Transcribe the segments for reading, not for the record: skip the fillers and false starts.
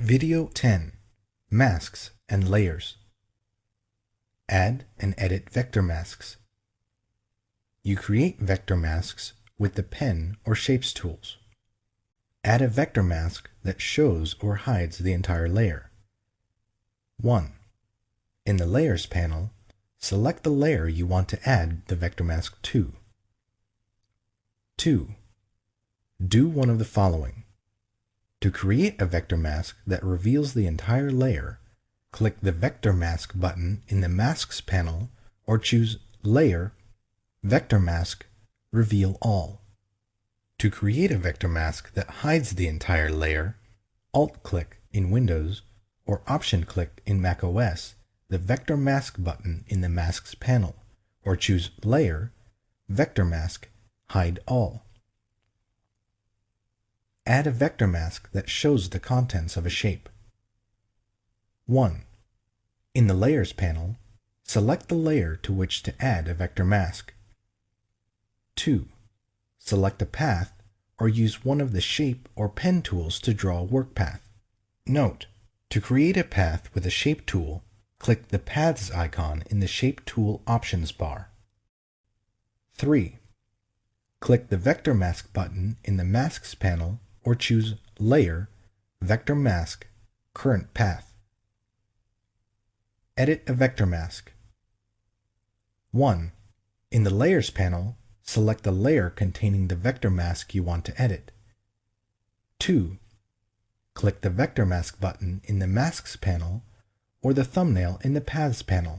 Video 10. Masks and Layers. Add and edit vector masks. You create vector masks with the pen or shapes tools. Add a vector mask that shows or hides the entire layer. 1. In the Layers panel, select the layer you want to add the vector mask to. 2. Do one of the following. To create a vector mask that reveals the entire layer, click the Vector Mask button in the Masks panel or choose Layer, Vector Mask, Reveal All. To create a vector mask that hides the entire layer, Alt-click in Windows or Option-click in macOS the Vector Mask button in the Masks panel or choose Layer, Vector Mask, Hide All. Add a vector mask that shows the contents of a shape. 1. In the Layers panel, select the layer to which to add a vector mask. 2. Select a path or use one of the shape or pen tools to draw a work path. Note: to create a path with a shape tool, click the Paths icon in the Shape Tool Options bar. 3. Click the Vector Mask button in the Masks panel or choose Layer, Vector Mask, Current Path. Edit a vector mask. 1. In the Layers panel, select the layer containing the vector mask you want to edit. 2. Click the Vector Mask button in the Masks panel or the thumbnail in the Paths panel.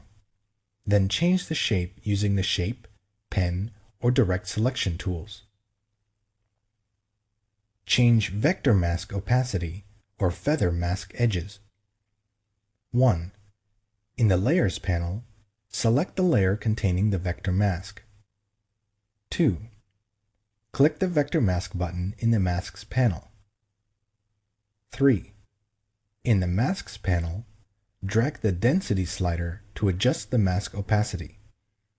Then change the shape using the Shape, Pen, or Direct Selection tools. Change Vector Mask Opacity or Feather Mask Edges. 1. In the Layers panel, select the layer containing the vector mask. 2. Click the Vector Mask button in the Masks panel. 3. In the Masks panel, drag the Density slider to adjust the mask opacity,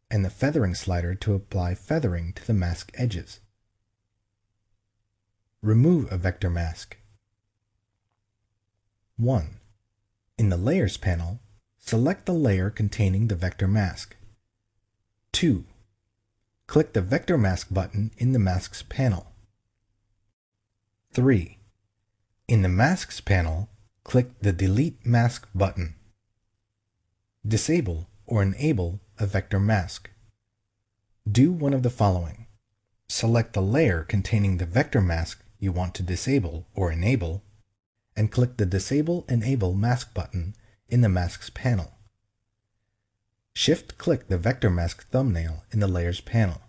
and the Feathering slider to apply feathering to the mask edges. Remove a vector mask. 1. In the Layers panel, select the layer containing the vector mask. 2. Click the Vector Mask button in the Masks panel. 3. In the Masks panel, click the Delete Mask button. Disable or enable a vector mask. Do one of the following. Select the layer containing the vector mask you want to disable or enable, and click the Disable Enable Mask button in the Masks panel. Shift-click the vector mask thumbnail in the Layers panel.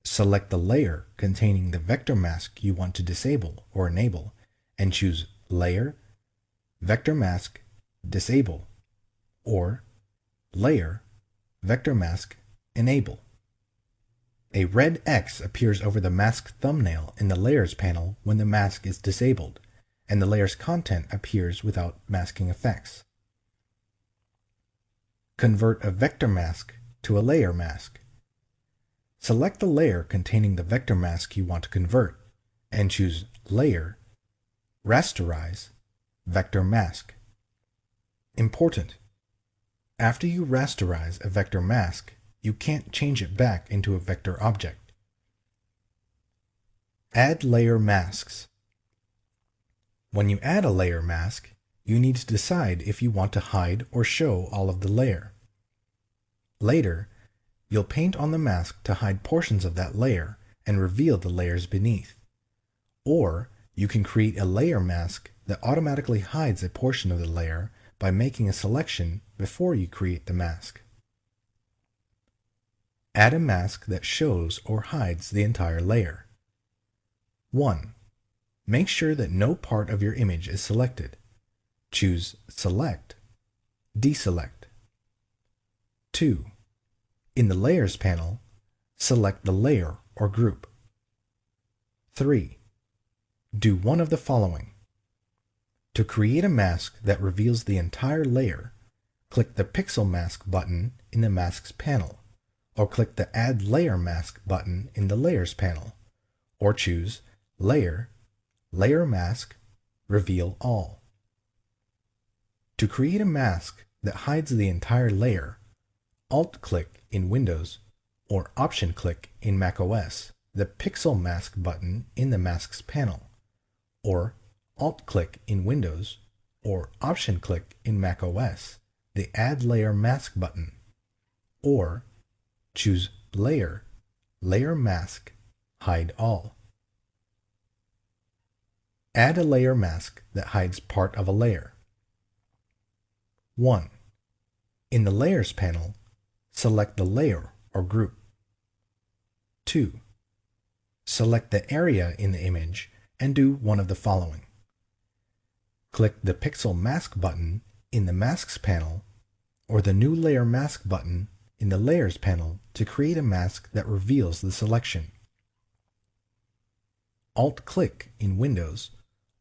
Select the layer containing the vector mask you want to disable or enable, and choose Layer, Vector Mask, Disable, or Layer, Vector Mask, Enable. A red X appears over the mask thumbnail in the Layers panel when the mask is disabled, and the layer's content appears without masking effects. Convert a vector mask to a layer mask. Select the layer containing the vector mask you want to convert, and choose Layer, Rasterize, Vector Mask. Important: after you rasterize a vector mask, you can't change it back into a vector object. Add layer masks. When you add a layer mask, you need to decide if you want to hide or show all of the layer. Later, you'll paint on the mask to hide portions of that layer and reveal the layers beneath. Or you can create a layer mask that automatically hides a portion of the layer by making a selection before you create the mask. Add a mask that shows or hides the entire layer. 1. Make sure that no part of your image is selected. Choose Select, Deselect. 2. In the Layers panel, select the layer or group. 3. Do one of the following. To create a mask that reveals the entire layer, click the Pixel Mask button in the Masks panel, or click the Add Layer Mask button in the Layers panel, or choose Layer, Layer Mask, Reveal All. To create a mask that hides the entire layer, Alt-click in Windows or Option-click in macOS the Pixel Mask button in the Masks panel, or Alt-click in Windows or Option-click in macOS the Add Layer Mask button, or choose Layer, Layer Mask, Hide All. Add a layer mask that hides part of a layer. 1. In the Layers panel, select the layer or group. 2. Select the area in the image and do one of the following. Click the Pixel Mask button in the Masks panel or the New Layer Mask button in the Layers panel to create a mask that reveals the selection. Alt-click in Windows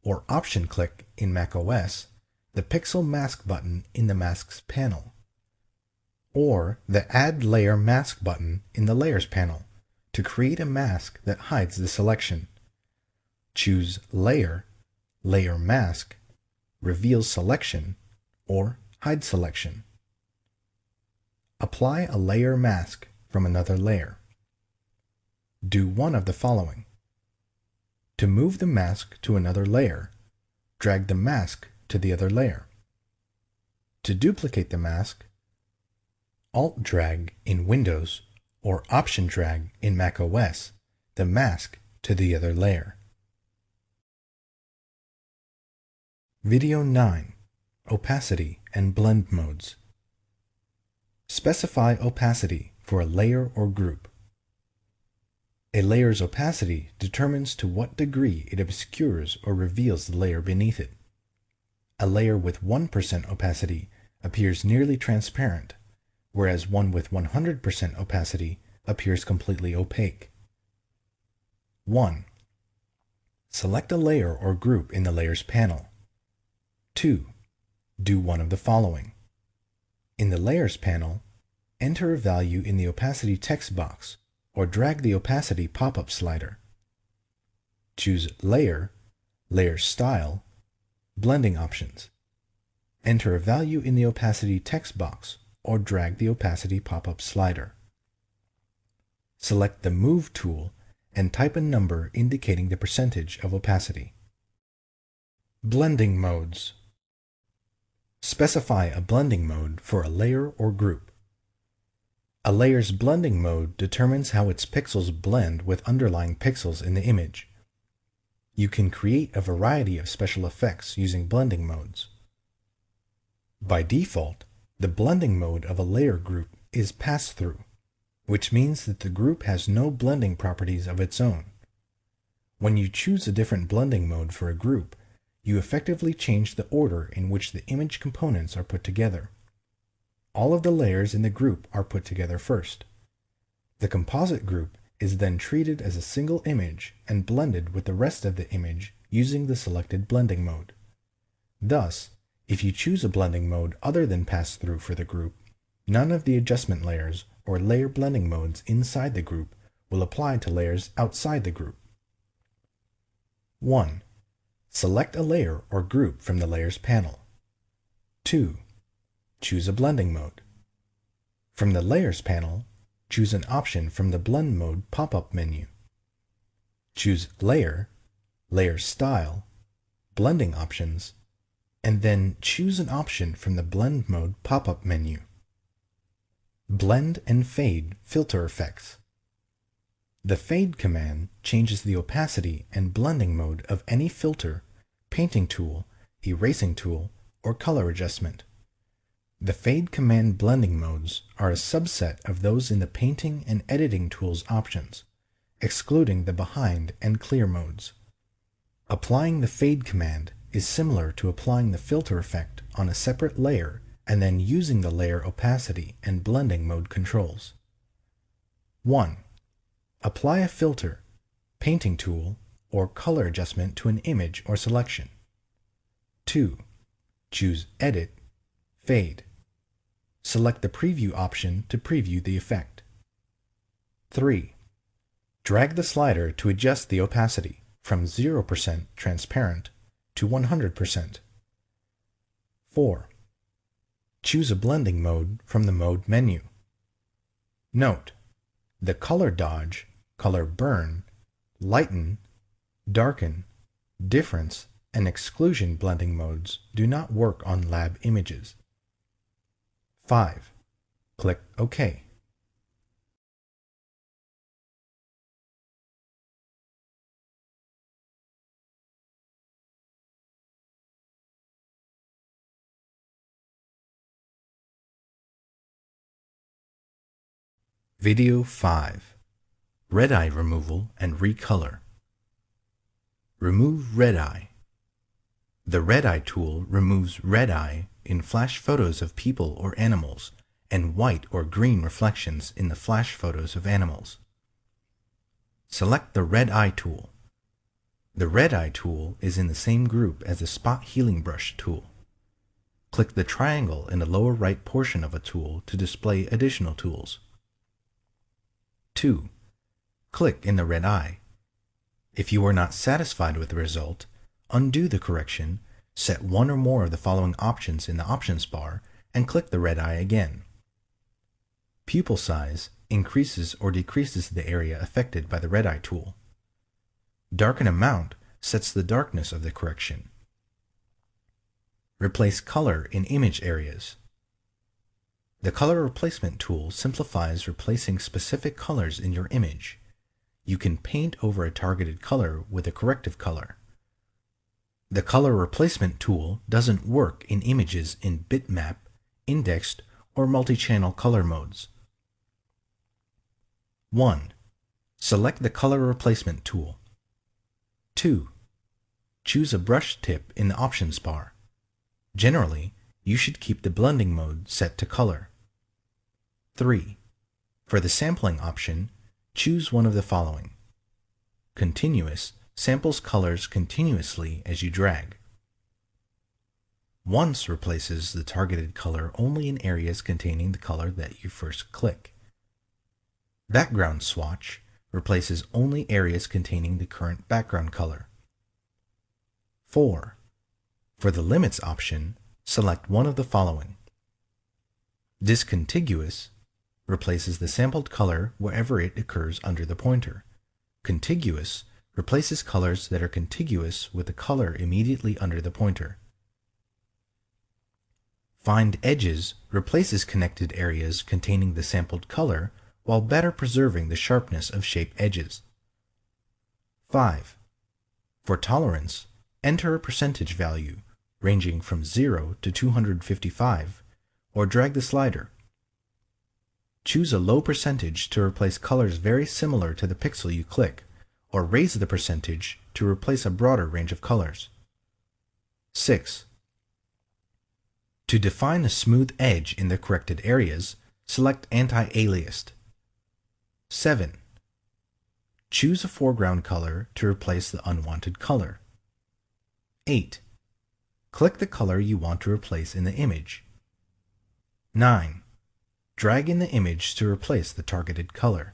or Option-click in macOS the Pixel Mask button in the Masks panel, or the Add Layer Mask button in the Layers panel to create a mask that hides the selection. Choose Layer, Layer Mask, Reveal Selection, or Hide Selection. Apply a layer mask from another layer. Do one of the following. To move the mask to another layer, drag the mask to the other layer. To duplicate the mask, Alt-drag in Windows or Option-drag in macOS the mask to the other layer. Video 9. Opacity and Blend Modes. Specify opacity for a layer or group. A layer's opacity determines to what degree it obscures or reveals the layer beneath it. A layer with 1% opacity appears nearly transparent, whereas one with 100% opacity appears completely opaque. 1. Select a layer or group in the Layers panel. 2. Do one of the following. In the Layers panel, enter a value in the opacity text box or drag the opacity pop-up slider. Choose Layer, Layer Style, Blending Options. Enter a value in the opacity text box or drag the opacity pop-up slider. Select the Move tool and type a number indicating the percentage of opacity. Blending Modes. Specify a blending mode for a layer or group. A layer's blending mode determines how its pixels blend with underlying pixels in the image. You can create a variety of special effects using blending modes. By default, the blending mode of a layer group is pass-through, which means that the group has no blending properties of its own. When you choose a different blending mode for a group, you effectively change the order in which the image components are put together. All of the layers in the group are put together first. The composite group is then treated as a single image and blended with the rest of the image using the selected blending mode. Thus, if you choose a blending mode other than pass-through for the group, none of the adjustment layers or layer blending modes inside the group will apply to layers outside the group. 1. Select a layer or group from the Layers panel. 2. Choose a blending mode. From the Layers panel, choose an option from the Blend Mode pop-up menu. Choose Layer, Layer Style, Blending Options, and then choose an option from the Blend Mode pop-up menu. Blend and Fade Filter Effects. The Fade command changes the opacity and blending mode of any filter, painting tool, erasing tool, or color adjustment. The Fade command blending modes are a subset of those in the Painting and Editing tools options, excluding the Behind and Clear modes. Applying the Fade command is similar to applying the filter effect on a separate layer and then using the layer opacity and blending mode controls. 1. Apply a filter, painting tool, or color adjustment to an image or selection. 2. Choose Edit, Fade. Select the Preview option to preview the effect. 3. Drag the slider to adjust the opacity from 0% transparent to 100%. 4. Choose a blending mode from the Mode menu. Note: the Color Dodge, Color Burn, Lighten, Darken, Difference, and Exclusion blending modes do not work on lab images. 5. Click OK. Video 5. Red eye removal and recolor. Remove red eye. The red eye tool removes red eye in flash photos of people or animals and white or green reflections in the flash photos of animals. Select the red eye tool. The red eye tool is in the same group as the spot healing brush tool. Click the triangle in the lower right portion of a tool to display additional tools. 2. Click in the red eye. If you are not satisfied with the result, undo the correction, set one or more of the following options in the options bar, and click the red eye again. Pupil size increases or decreases the area affected by the red eye tool. Darken amount sets the darkness of the correction. Replace color in image areas. The color replacement tool simplifies replacing specific colors in your image. You can paint over a targeted color with a corrective color. The color replacement tool doesn't work in images in bitmap, indexed, or multi-channel color modes. 1. Select the color replacement tool. 2. Choose a brush tip in the options bar. Generally, you should keep the blending mode set to color. 3. For the sampling option, choose one of the following. Continuous samples colors continuously as you drag. Once replaces the targeted color only in areas containing the color that you first click. Background swatch replaces only areas containing the current background color. 4. For the limits option, select one of the following. Discontiguous replaces the sampled color wherever it occurs under the pointer. Contiguous replaces colors that are contiguous with the color immediately under the pointer. Find edges replaces connected areas containing the sampled color while better preserving the sharpness of shape edges. 5. For tolerance, enter a percentage value ranging from 0 to 255 or drag the slider. Choose a low percentage to replace colors very similar to the pixel you click, or raise the percentage to replace a broader range of colors. 6. To define a smooth edge in the corrected areas, select Anti-Aliased. 7. Choose a foreground color to replace the unwanted color. 8. Click the color you want to replace in the image. 9. Drag in the image to replace the targeted color.